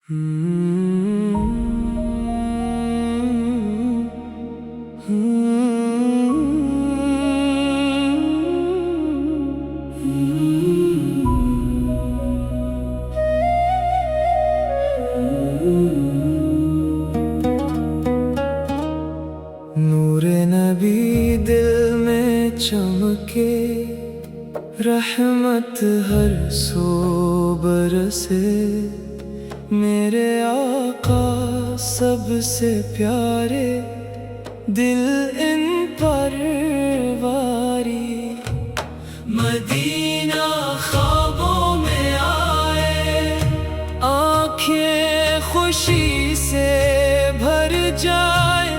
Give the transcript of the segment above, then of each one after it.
नूरे नबी दिल में चमके, रहमत हर सो बरसे। मेरे आका सबसे प्यारे, दिल इन पर वारी। मदीना ख्वाबों में आए, आँखें खुशी से भर जाए।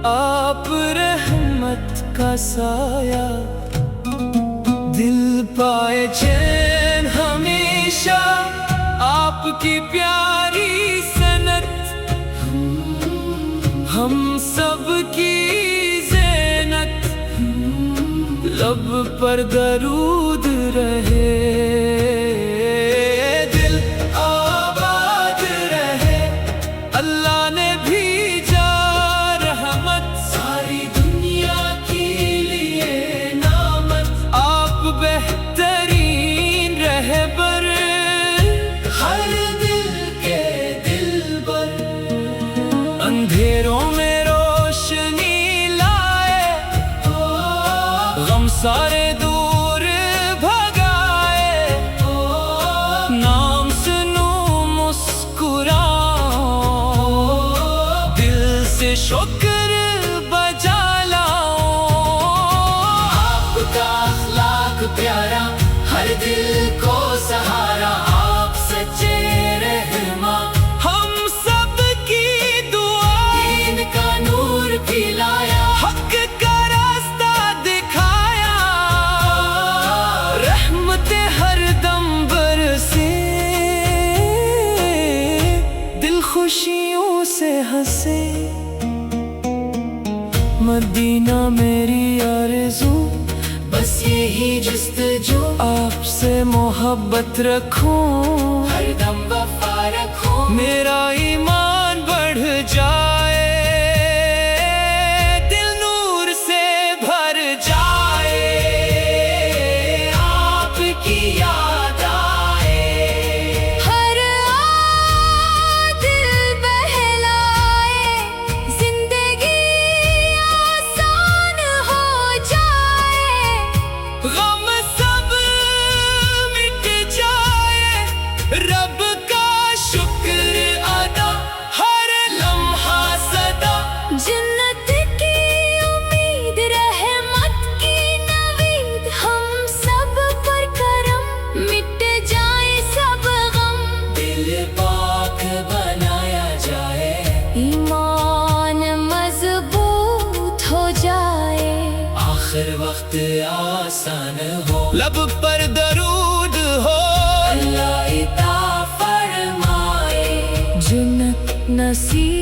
आप रहमत का साया, दिल पाए चैन हमेशा। आपकी प्यारी सनत हम सब की ज़ैनत। लब पर दरूद रहे, दिल आबाद रहे। अल्लाह ने भेजा रहमत, सारी दुनिया के लिए नामत। आप बेहतरीन रहबर, हर दिल के दिलबर। अंधेरों में रोशनी लाए, गम सारे दूर भगाए। नाम सुनूं मुस्कुराऊं, दिल से शुक्र बजा लाऊं। आपका अखलाक प्यारा, हर दिल को सहारा। आप सच्चे रहमा, हम सब की दुआ। दीन का नूर पिलाया, हक का रास्ता दिखाया। रहमते हर दम बरसे, दिल खुशियों से हंसे। मदीना मेरी आरज़ू, बस यही जुस्तजू। आपसे मोहब्बत रखूं, हर दम वफा रखूं। मेरा ईमान बढ़ जाए, दिल नूर से भर जाए। आपकी याद आए, हर दिल बहलाए। जिंदगी आसान हो जाए, गम सब मिट जाए। रब का शुक्र अदा, हर लम्हा सदा। जन्नत की उम्मीद, रहमत की नवीद। हम सब पर करम, मिट जाए सब गम। दिल पाक बनाया जाए, ईमान मजबूत हो जाए। आखिर वक्त आसान हो। लब पर दरूद हो, अल्लाह इता फरमाए। जन्नत नसीब